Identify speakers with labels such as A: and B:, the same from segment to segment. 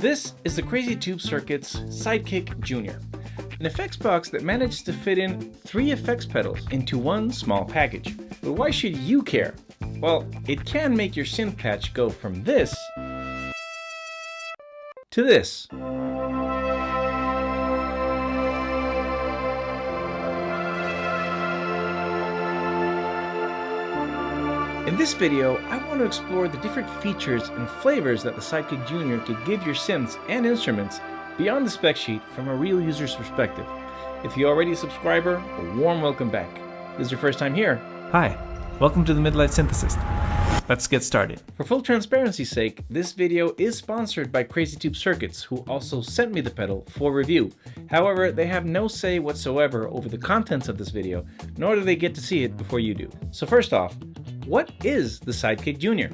A: This is the Crazy Tube Circuit's Sidekick Junior, an effects box that manages to fit in 3 effects pedals into one small package. But why should you care? Well, it can make your synth patch go from this to this. In this video, I want to explore the different features and flavors that the Sidekick Junior could give your synths and instruments beyond the spec sheet from a real user's perspective. If you're already a subscriber, a warm welcome back. If this is your first time here, hi, welcome to the Midlight Synthesist. Let's get started. For full transparency's sake, this video is sponsored by Crazy Tube Circuits, who also sent me the pedal for review. However, they have no say whatsoever over the contents of this video, nor do they get to see it before you do. So first off, what is the Sidekick Junior?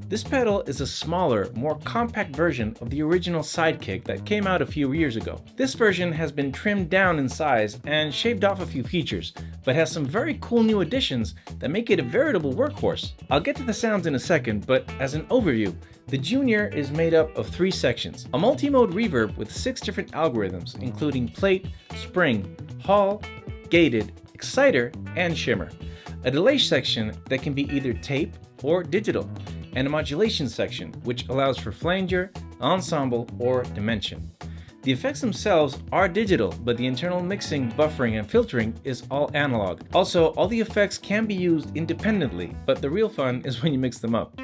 A: This pedal is a smaller, more compact version of the original Sidekick that came out a few years ago. This version has been trimmed down in size and shaved off a few features, but has some very cool new additions that make it a veritable workhorse. I'll get to the sounds in a second, but as an overview, the Junior is made up of 3 sections. A multi-mode reverb with 6 different algorithms, including plate, spring, hall, gated, exciter, and shimmer. A delay section that can be either tape or digital, and a modulation section which allows for flanger, ensemble, or dimension. The effects themselves are digital, but the internal mixing, buffering, and filtering is all analog. Also, all the effects can be used independently, but the real fun is when you mix them up.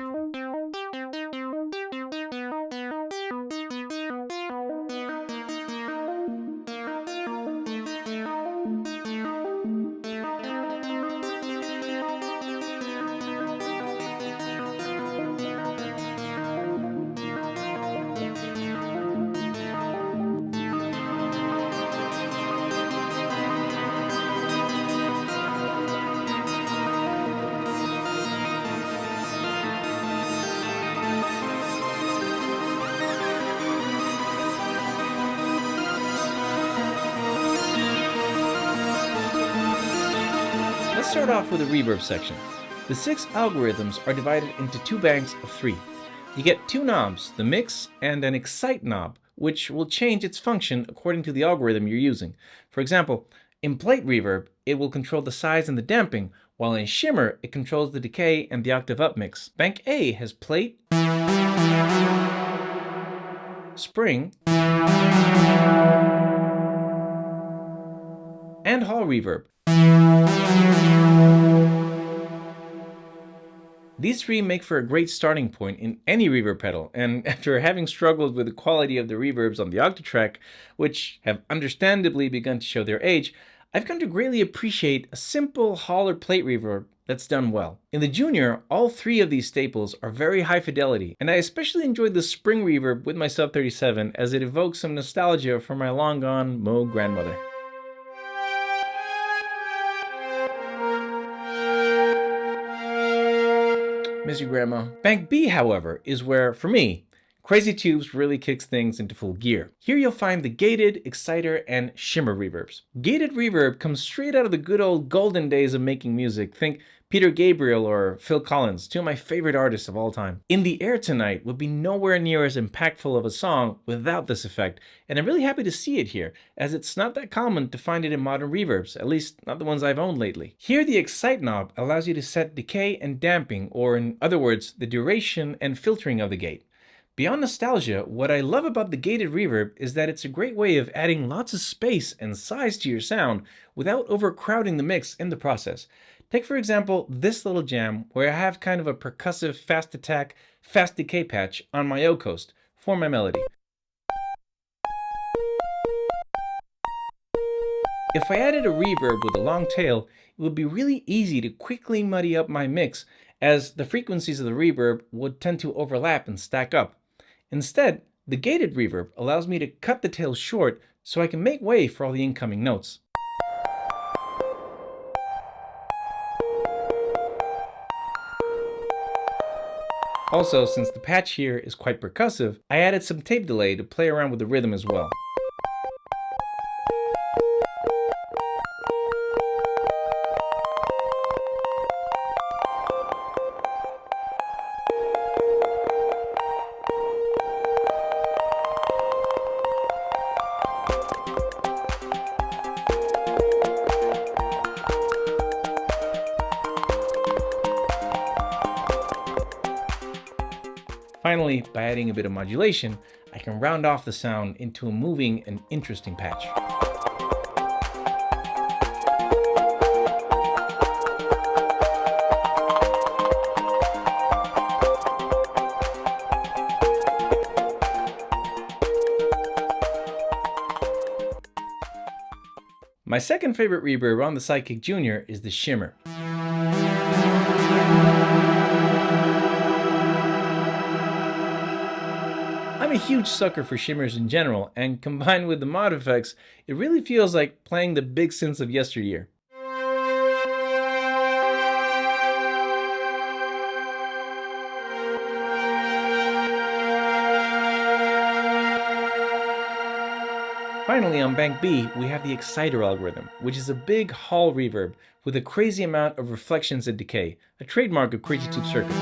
A: Let's start off with the reverb section. The 6 algorithms are divided into 2 banks of 3. You get 2 knobs, the mix and an excite knob, which will change its function according to the algorithm you're using. For example, in plate reverb, it will control the size and the damping, while in shimmer, it controls the decay and the octave up mix. Bank A has plate, spring, and hall reverb. These 3 make for a great starting point in any reverb pedal, and after having struggled with the quality of the reverbs on the Octatrack, which have understandably begun to show their age, I've come to greatly appreciate a simple hall or plate reverb that's done well. In the Junior, all 3 of these staples are very high fidelity, and I especially enjoyed the spring reverb with my Sub 37 as it evokes some nostalgia from my long-gone Moog grandmother. Miss you, Grandma. Bank B, however, is where, for me, Crazy Tubes really kicks things into full gear. Here you'll find the gated, exciter, and shimmer reverbs. Gated reverb comes straight out of the good old golden days of making music. Think Peter Gabriel or Phil Collins, 2 of my favorite artists of all time. In the Air Tonight would be nowhere near as impactful of a song without this effect, and I'm really happy to see it here, as it's not that common to find it in modern reverbs, at least not the ones I've owned lately. Here the excite knob allows you to set decay and damping, or in other words, the duration and filtering of the gate. Beyond nostalgia, what I love about the gated reverb is that it's a great way of adding lots of space and size to your sound without overcrowding the mix in the process. Take for example this little jam where I have kind of a percussive fast attack, fast decay patch on my O coast for my melody. If I added a reverb with a long tail, it would be really easy to quickly muddy up my mix, as the frequencies of the reverb would tend to overlap and stack up. Instead, the gated reverb allows me to cut the tail short so I can make way for all the incoming notes. Also, since the patch here is quite percussive, I added some tape delay to play around with the rhythm as well. finally, by adding a bit of modulation, I can round off the sound into a moving and interesting patch. My second favorite reverb on the SIDEKICK Junior is the shimmer. I'm a huge sucker for shimmers in general, and combined with the mod effects, it really feels like playing the big synths of yesteryear. Finally, on bank B, we have the exciter algorithm, which is a big Hall reverb with a crazy amount of reflections and decay, a trademark of Crazy Tube circuits.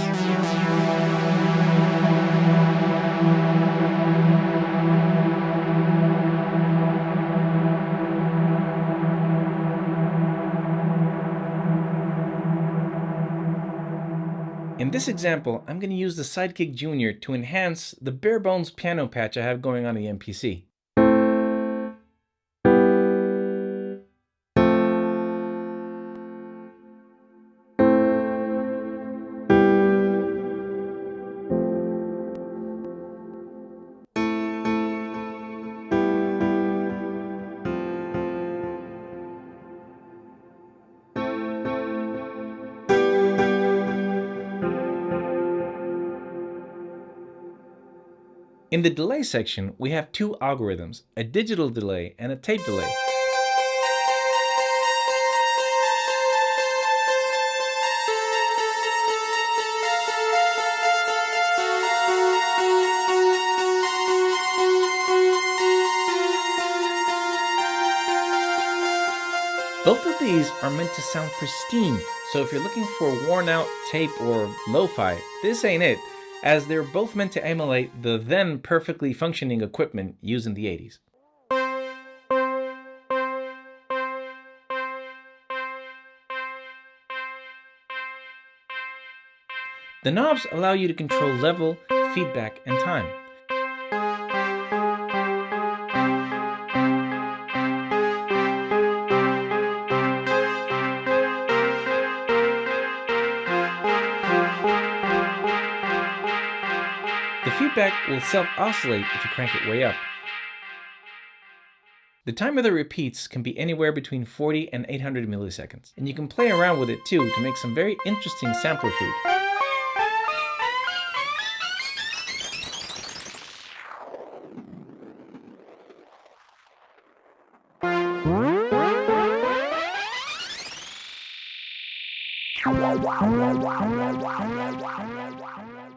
A: In this example, I'm going to use the SIDEKICK Junior to enhance the bare bones piano patch I have going on the MPC. In the delay section, we have two algorithms, a digital delay and a tape delay. Both of these are meant to sound pristine, so if you're looking for worn out tape or lo-fi, this ain't it, as they're both meant to emulate the then perfectly functioning equipment used in the 80s. The knobs allow you to control level, feedback, and time. The feedback will self-oscillate if you crank it way up. The time of the repeats can be anywhere between 40 and 800 milliseconds, and you can play around with it too to make some very interesting sampler food.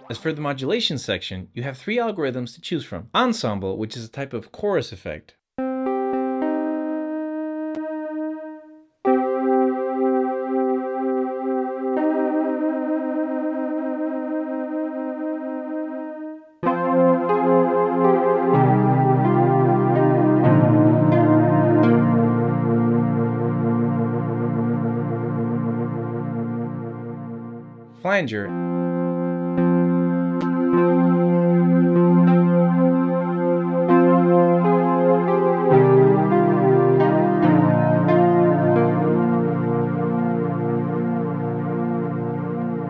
A: As for the modulation section, you have three algorithms to choose from. Ensemble, which is a type of chorus effect. Flanger,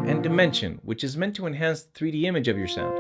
A: and dimension, which is meant to enhance the 3D image of your sound.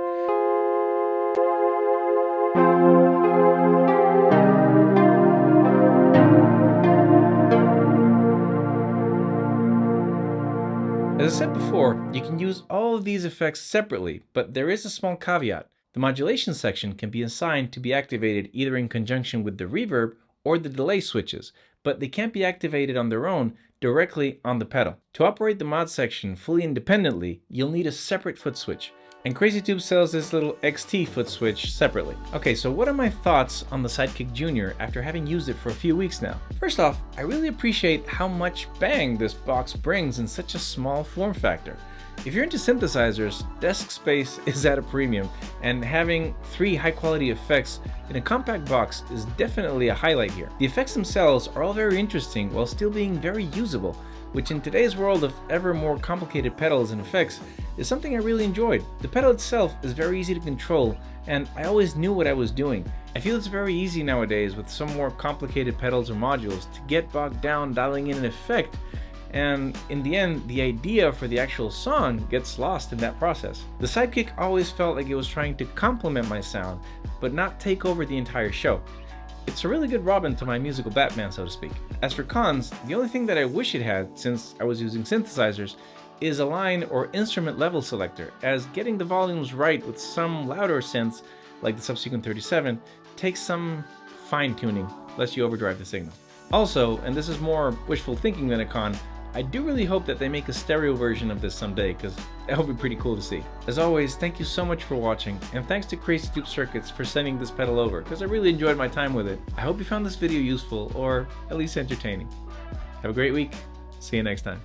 A: As I said before, you can use all of these effects separately, but there is a small caveat. The modulation section can be assigned to be activated either in conjunction with the reverb or the delay switches, but they can't be activated on their own directly on the pedal. To operate the mod section fully independently, you'll need a separate foot switch, and Crazy Tube sells this little XT foot switch separately. Okay, so what are my thoughts on the SIDEKICK Junior after having used it for a few weeks now? First off, I really appreciate how much bang this box brings in such a small form factor. If you're into synthesizers, desk space is at a premium, and having 3 high-quality effects in a compact box is definitely a highlight here. The effects themselves are all very interesting while still being very usable, which in today's world of ever more complicated pedals and effects is something I really enjoyed. The pedal itself is very easy to control, and I always knew what I was doing. I feel it's very easy nowadays with some more complicated pedals or modules to get bogged down dialing in an effect, and in the end, the idea for the actual song gets lost in that process. The Sidekick always felt like it was trying to complement my sound, but not take over the entire show. It's a really good Robin to my musical Batman, so to speak. As for cons, the only thing that I wish it had, since I was using synthesizers, is a line or instrument level selector, as getting the volumes right with some louder synths, like the Subsequent 37, takes some fine-tuning, lest you overdrive the signal. Also, and this is more wishful thinking than a con, I do really hope that they make a stereo version of this someday, because that would be pretty cool to see. As always, thank you so much for watching, and thanks to Crazy Tube Circuits for sending this pedal over, because I really enjoyed my time with it. I hope you found this video useful, or at least entertaining. Have a great week. See you next time.